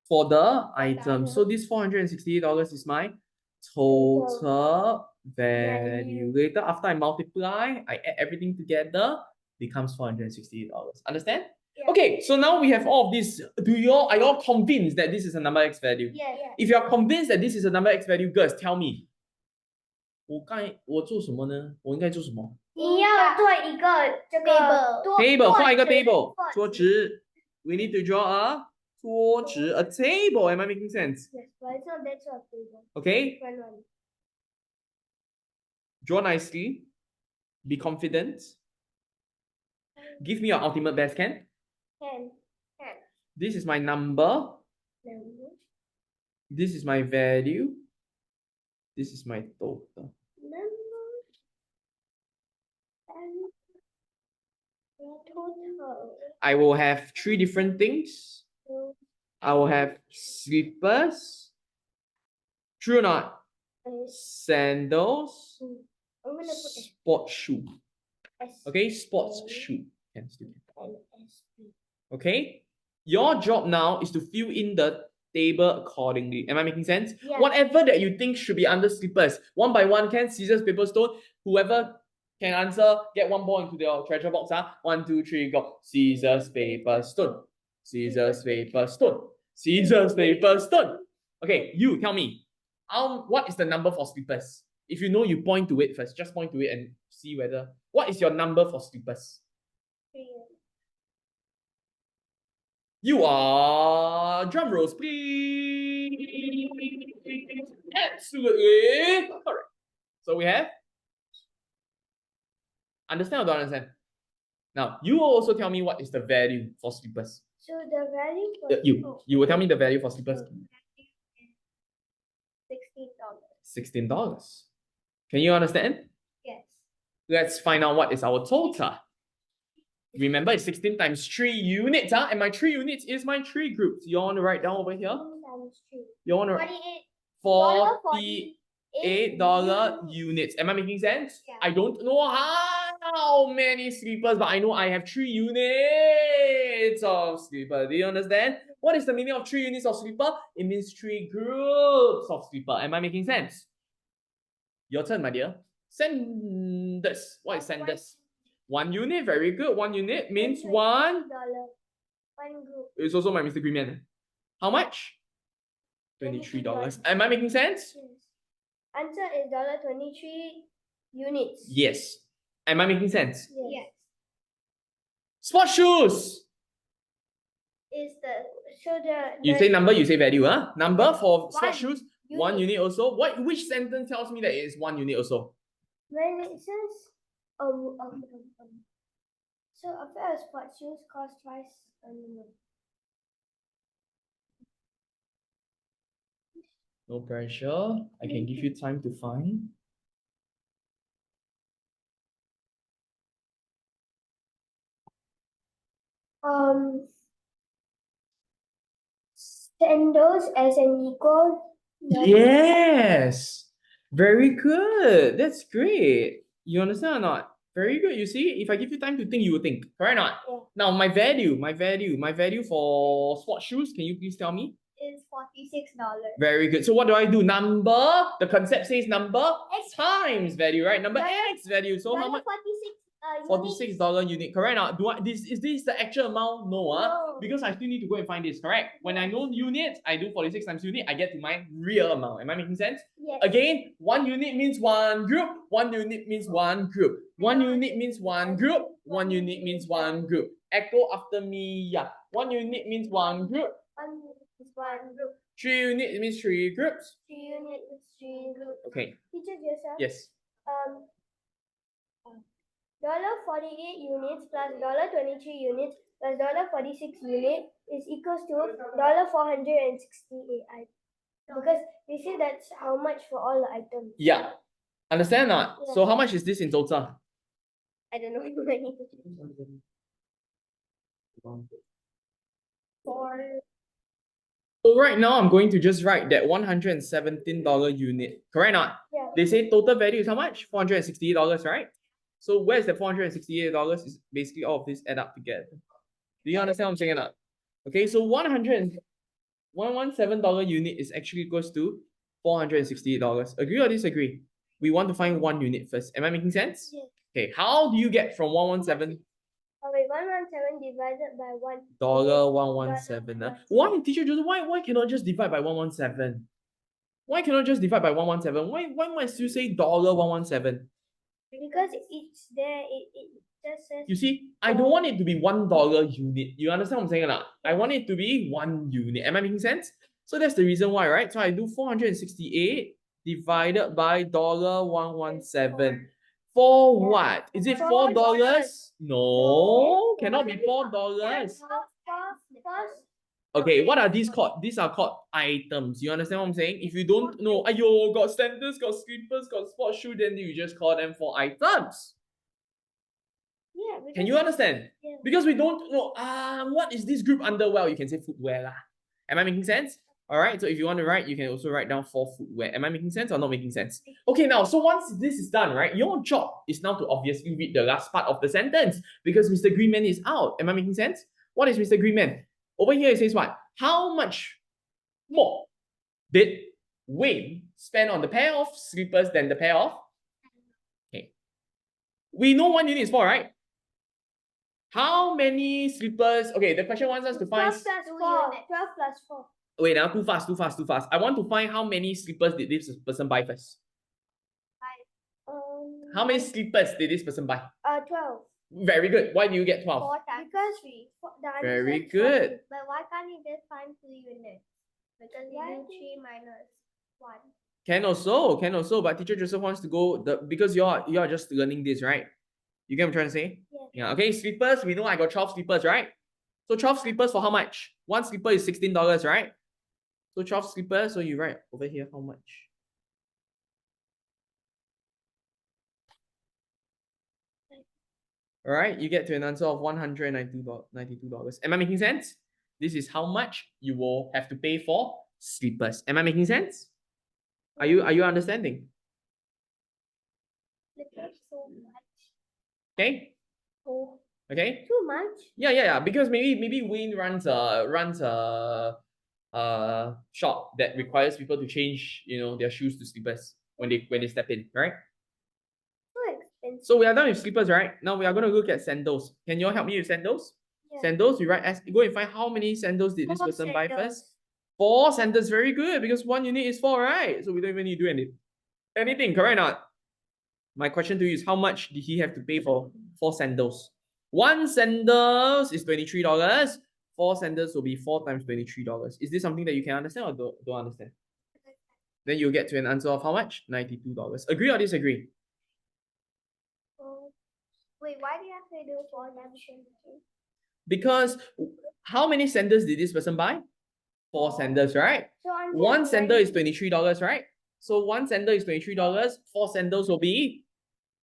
for the item. So this $468 is my total value. Later, after I multiply, I add everything together, becomes $468. Understand? Yeah. Okay, so now we have all of this. Are you all convinced that this is a number x value? Yes. If you are convinced that this is a number x value, girls, tell me. 我做什么呢？我应该做什么？你要做一个这个 table 画一个 table 桌子。桌子。We need to draw a 桌子 a table. Am I making sense? Yes, but it's not that sort of table. Okay. One. Draw nicely. Be confident. Give me your ultimate best, Ken. 10. This is my number. This is my value. This is my total. I will have 3 different things. I will have slippers. True or not? Sandals. I'm gonna put Sports shoe. Okay, sports shoe. Okay, your job now is to fill in the table accordingly. Am I making sense? Yeah. Whatever that you think should be under slippers, one by one, can scissors, paper, stone. Whoever can answer, get 1 ball into their treasure box. 1, 2, 3, go. Scissors, paper, stone. Scissors, paper, stone. Scissors, paper, stone. Okay, you tell me. What is the number for slippers? If you know, you point to it first. Just point to it and see whether. What is your number for slippers? 3. You are drum rolls, please. Absolutely correct. So we have. Understand or don't understand? Now you will also tell me what is the value for slippers. So the value for you will tell me the value for slippers. $16. $16. Can you understand? Yes. Let's find out what is our total. Remember, it's 16 times 3 units, and my 3 units is my 3 groups. You want to write down over here? Times 3. You want to $48 units. Am I making sense? Yeah. I don't know how many sleepers, but I know I have 3 units of sleeper. Do you understand? What is the meaning of 3 units of sleeper? It means 3 groups of sleeper. Am I making sense? Your turn, my dear. Sanders. What is Sanders? 1 unit. Very good. 1 unit means $1. $1 group. It's also my Mr. Green Man. How much? $23. Am I making sense? Yes. Answer is $23 units. Yes. Am I making sense? Yes. Sports shoes. Is the You say number, you say value, huh? Number for sports 1 shoes, 1 unit also. Which sentence tells me that it is 1 unit also? when it says so a pair of sports shoes cost twice No pressure. I can give you time to find. sandals as an equal. Yes. Very good. That's great. You understand or not? Very good. You see, if I give you time to think, you will think. Correct or not? Yeah. Now, my value for sports shoes, can you please tell me? Is $46. Very good. So what do I do? Number. The concept says number X times value, right? Number X value. So how much? $46 unit. Correct now? Is this the actual amount? No, No. because I still need to go and find this. Correct. When I know units, I do 46 times unit. I get to my real amount. Am I making sense? Yes. Again, 1 unit means 1 group. 1 unit means 1 group. 1 unit means 1 group. 1 unit means 1 group. Echo after me. Yeah. 1 unit means 1 group. 1 unit is 1 group. 3 unit means 3 groups. 3 unit is 3 groups. Okay. Teacher Joseph. Yes. $48 units plus $23 units plus $46 unit is equals to $468. Because they say that's how much for all the items. Yeah. Understand or not? Yeah. So how much is this in total? I don't know. So right now, I'm going to just write that $117 unit. Correct or not? Yeah. They say total value is how much? $468, right? So where's the $468? Is basically all of this add up together. Do you understand what I'm saying or not? Okay, so $117 unit is actually equals to $468. Agree or disagree? We want to find one unit first. Am I making sense? Yes. Okay, how do you get from 117? Oh wait, 117 divided by $117. Why, teacher Joseph, why cannot just divide by 117? Why cannot just divide by 117? Why must you say $117? Because it's there, it just says. You see, I don't want it to be $1 unit. You understand what I'm saying or not? I want it to be 1 unit. Am I making sense? So that's the reason why, right? So I do 468 divided by $117. For what? Is it $4? No, cannot be $4. Okay, what are these called? These are called items. You understand what I'm saying? If you don't know, ayo, got sandals, got slippers, got sports shoe, then you just call them for items. Yeah. Can you understand? Yeah. Because we don't know, what is this group under? Well, you can say footwear lah. Am I making sense? All right, so if you want to write, you can also write down for footwear. Am I making sense or not making sense? Okay, now, so once this is done, right, your job is now to obviously read the last part of the sentence because Mr. Greenman is out. Am I making sense? What is Mr. Greenman? Over here it says what? How much more did Wayne spend on the pair of slippers than the pair of? Okay. We know 1 unit is 4, right? How many slippers? Okay, the question wants us to find. 12 plus 4. 12 plus 4. Wait, now too fast. I want to find how many slippers did this person buy first. 5. How many slippers did this person buy? 12. Very good. Why do you get 12? 4 times 3. Very good. But why can't you just find 2 units? Because you do 3 minus 1. Can also, but teacher Joseph wants to go because you are just learning this, right? You get what I'm trying to say? Yeah. Okay, slippers, we know I got 12 slippers, right? So 12 slippers for how much? 1 slipper is $16, right? So 12 slippers, so you write over here how much? All right, you get to an answer of $192. Am I making sense? This is how much you will have to pay for slippers. Am I making sense? Are you understanding? So much. Okay. Oh. Okay. Too much. Yeah. Because maybe Wayne runs a shop that requires people to change their shoes to slippers when they step in, right? So expensive. So we are done with slippers, right? Now we are going to look at sandals. Can you all help me with sandals? Yeah. Sandals, we write go and find how many sandals did this 4 person buy sandals. first? 4 sandals, very good, because 1 unit is 4, right? So we don't even need to do anything, correct or not? My question to you is how much did he have to pay for 4 sandals? 1 sandals is $23. 4 sandals will be 4 times $23. Is this something that you can understand or don't understand? Then you'll get to an answer of how much? $92. Agree or disagree? Wait, why do you have to do 4 times 23? Because how many sandals did this person buy? 4 sandals, right? So 1 sandal is $23, right? So 1 sandal is $23. 4 sandals will be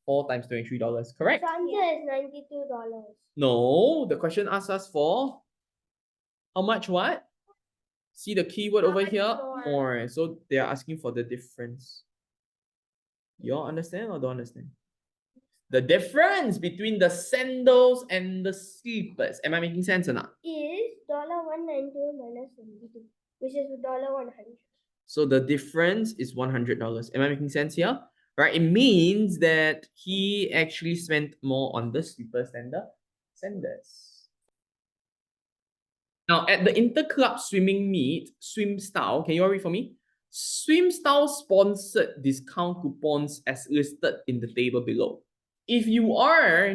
4 times $23, correct? So answer is $92. No, the question asks us for how much what? See the keyword over here? More. So they are asking for the difference. You all understand or don't understand? The difference between the sandals and the slippers. Am I making sense or not? Is $192 minus 72, which is $100. So the difference is $100. Am I making sense here? Right? It means that he actually spent more on the slippers than the sandals. Now, at the Interclub swimming meet, Swim Style, can you all read for me? Swim Style sponsored discount coupons as listed in the table below. If you are a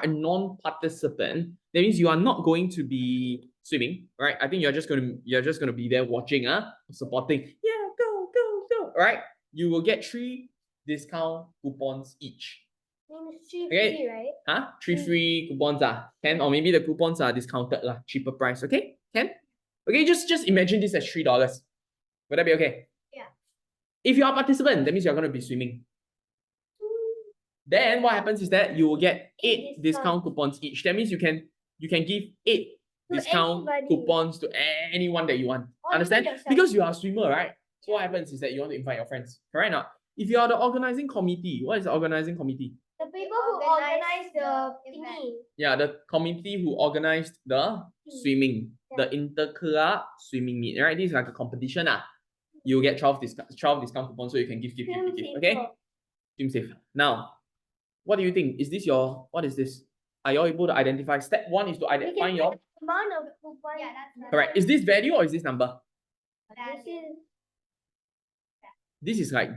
non-participant, that means you are not going to be swimming, right? I think you're just gonna be there watching, supporting. Yeah, go. Right? You will get 3 discount coupons each. Means 3 Okay. free, right? Huh? 3 free coupons can, or maybe the coupons are discounted cheaper price. Okay, can? Okay, just imagine this as $3. Would that be okay? Yeah. If you are a participant, that means you're going to be swimming. Then what happens is that you will get 8 discount coupons each. That means you can give 8 discount coupons to anyone that you want. Understand? Because you are a swimmer, right? So what happens is that you want to invite your friends. Correct or not? If you are the organizing committee, what is the organizing committee? The people who organize the thingy. Yeah, the committee who organized the swimming. the interclub swimming meet, right? This is like a competition. You'll get 12 discount coupons so you can give. Okay? Swim safe. Now, what do you think? Is this what is this? Are you all able to identify? Step 1 is to identify your amount of coupon. Yeah, that's right. correct. Is this value or is this number? This is This is like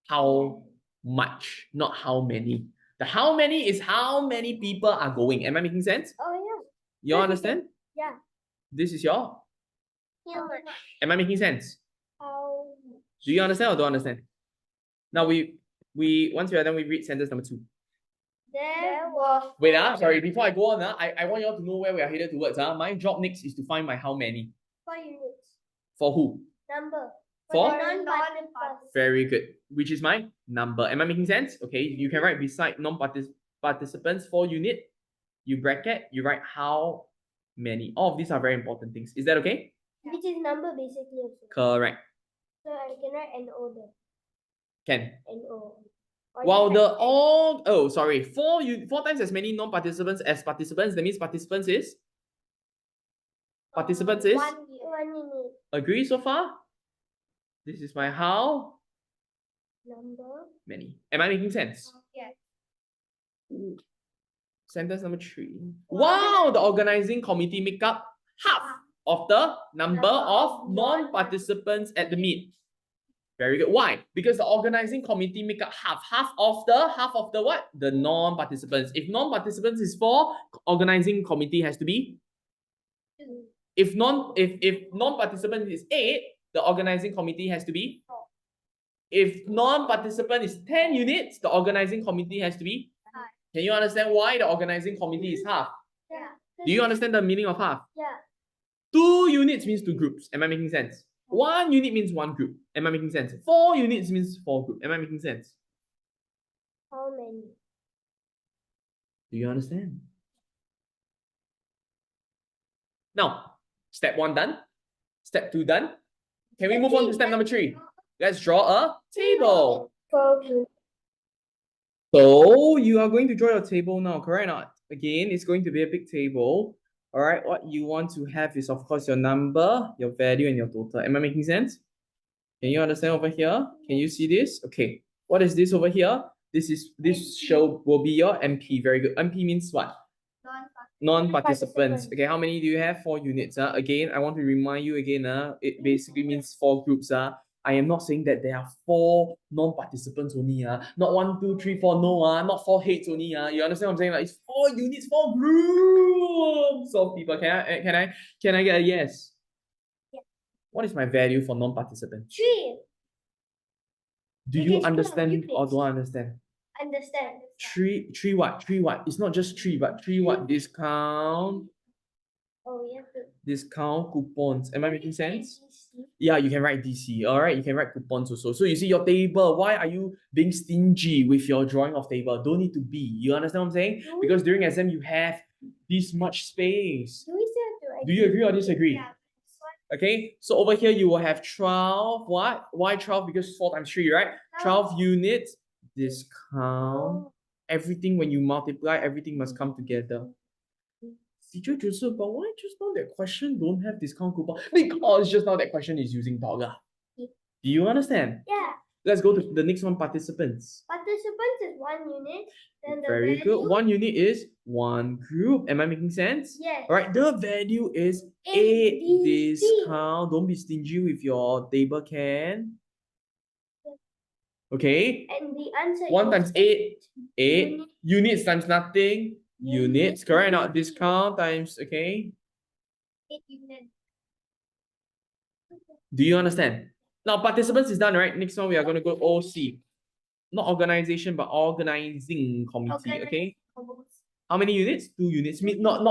how much, not how many. The how many is how many people are going. Am I making sense? oh yeah. You all understand? Yeah. This is your. How much? Am I making sense? How Do you understand or don't understand? Now we once we are done, we read sentence number 2. there was Wait, sorry, before I go on, I want you all to know where we are headed towards. My job next is to find my how many. 4 units. For who? Number. For? non-participants. Very good. Which is my number. Am I making sense? Okay, you can write beside non-participants 4 unit. You bracket, you write how many. All of these are very important things. Is that okay? Which is number basically also. Correct. So I can write NO there. Can. NO. While the all, oh sorry, 4 times as many non-participants as participants, that means participants is? Participants is? 1 unit. Agree so far? This is my how Number. many. Am I making sense? Yes. Sentence number 3. Wow, the organizing committee make up half of the number of non-participants at the meet. Very good. Why? Because the organizing committee make up half of the what? The non-participants. If non-participants is 4, organizing committee has to be 2. if non-participant is 8, the organizing committee has to be 4. If non-participant is 10 units, the organizing committee has to be 5. Can you understand why the organizing committee is half? Yeah. Do you understand the meaning of half? Yeah. 2 units means 2 groups. Am I making sense? 1 unit means 1 group. Am I making sense? 4 units means 4 groups. Am I making sense? How many? Do you understand? Now, step 1 done. Step 2 done. Can we move on to step number 3? Let's draw a table. 4 groups. So you are going to draw your table now, correct or not? Again, it's going to be a big table. All right, what you want to have is, of course, your number, your value, and your total. Am I making sense? Can you understand over here? Can you see this? Okay. What is this over here? This show will be your MP. Very good. MP means what? Non-participants. Okay, how many do you have? 4 units. Again, I want to remind you again. It basically means 4 groups. I am not saying that there are 4 non-participants only. Not 1, 2, 3, 4. No. Not 4 heads only. You understand what I'm saying? Like, it's 4 units, 4 groups of people. Can I get a yes? Yeah. What is my value for non-participant? 3. Do you understand or don't understand? Understand. 3 what? 3 what? It's not just 3, but 3 what? Discount. Oh, yeah. Discount coupons. Am I making sense? DC. Yeah, you can write DC. All right, you can write coupons also. So you see your table. Why are you being stingy with your drawing of table? Don't need to be. You understand what I'm saying? Because during exam you have this much space. Do we still have to Do you agree or disagree? Yeah. Okay, so over here you will have 12. What? Why 12? Because 4 times 3, right? 12 units. Discount. Everything when you multiply, everything must come together. Teacher Joseph, but why just now that question don't have discount coupon? Because just now that question is using dollar. Do you understand? Yeah. Let's go to the next one, participants. Participants is 1 unit. Then the Very value, good. 1 unit is 1 group. Am I making sense? Yes. All right, the value is 8 8 discount. Don't be stingy with your table can. Okay. And the answer 1 is times 8. 8. Unit. Units times nothing. Units. Correct or not? Unit. Discount times, okay. 8 units. Do you understand? Now, participants is done, right? Next one, we are going to go OC. Not organization, but organizing committee, okay? How many units? 2 units. Not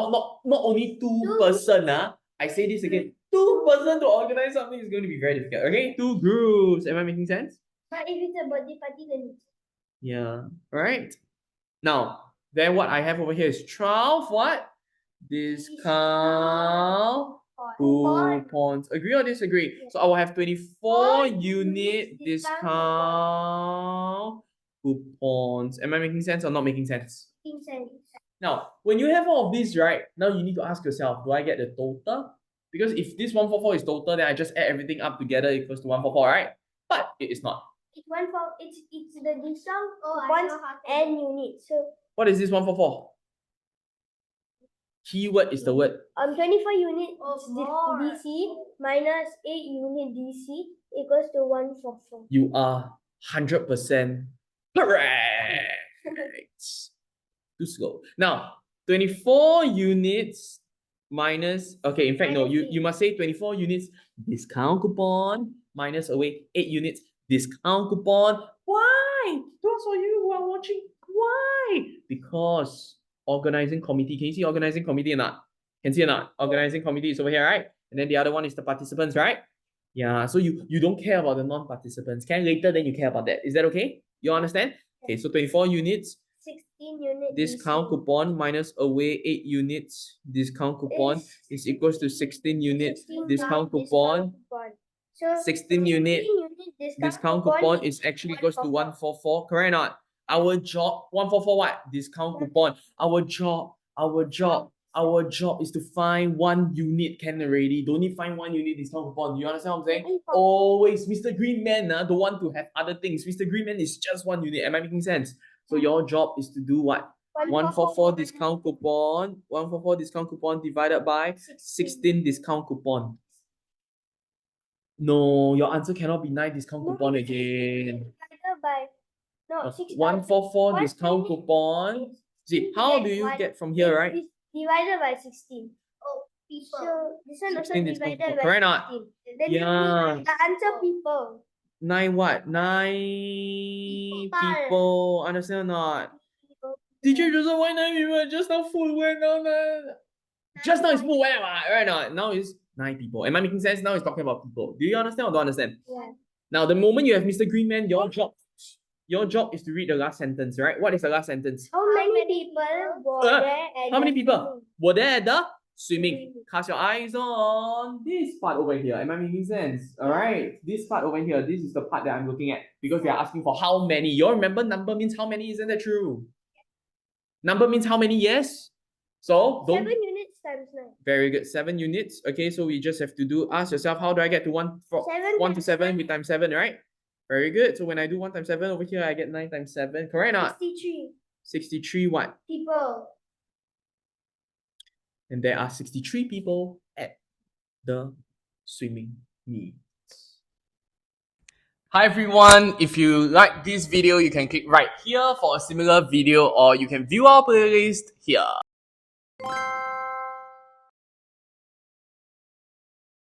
only 2 person. I say this again. 2 person to organize something is going to be very difficult, okay? 2 groups. Am I making sense? But if it's a birthday party, then it's Yeah. All right. Now, then what I have over here is 12 what? Discount coupons. Agree or disagree? Yes. So I will have 24 unit unit discount coupons. Am I making sense or not making sense? 15 cents. Now, when you have all of these, right, now you need to ask yourself, do I get the total? Because if this 144 is total, then I just add everything up together equals to 144, right? But it is not. It's the discount coupons and units. So what is this 144? Keyword is the word. 24 unit DC minus 8 unit DC equals to 144. You are 100% correct. Too slow. Now, 24 units minus, okay, in fact, no, you must say 24 units discount coupon minus away 8 units discount coupon. Why? Those of you who are watching, why? Because organizing committee, can you see organizing committee or not? Can see or not? Organizing committee is over here, right? And then the other one is the participants, right? Yeah, so you don't care about the non-participants. Can later then you care about that. Is that okay? You understand? Okay, so 24 units 16 units discount coupon minus away 8 units discount coupon is equals to 16 units discount coupon. So 16 unit discount coupon is actually equals to 144. Correct or not? Our job 144 what? Discount coupon. Our job is to find 1 unit can already. Don't need find 1 unit discount coupon. Do you understand what I'm saying? Always Mr. Greenman don't want to have other things. Mr. Greenman is just 1 unit. Am I making sense? So your job is to do what? 144 discount coupon. 144 discount coupon divided by 16 discount coupon. No, your answer cannot be 9 discount coupon again. Divided by 144 discount coupon. See, how do you get from here, right? Divided by 16. Oh, people. So this one also 16 discount divided coupon. by Correct or not? 16. Then Yeah. the answer people. 9 what? 9 people. Understand or not? Teacher Joseph, why 9 people? Just now full went on. Just now it's full went, right now. Now it's 9 people. Am I making sense? Now it's talking about people. Do you understand or don't understand? Yeah. Now, the moment you have Mr. Greenman, your job is to read the last sentence, right? What is the last sentence? How many people were there at How many the people swimming? were there at the swimming? Cast your eyes on this part over here. Am I making sense? Alright. This part over here, this is the part that I'm looking at because they are asking for how many. You all remember number means how many, isn't that true? Number means how many, yes? So don't 7 units times 9. very good. 7 units. Okay, so we just have to ask yourself, how do I get to 1 to 7 with times 7, right? Very good. So when I do 1 times 7 over here, I get 9 times 7. Correct or not? 63 63 what? people. And there are 63 people at the swimming meet. Hi everyone, if you like this video, you can click right here for a similar video or you can view our playlist here.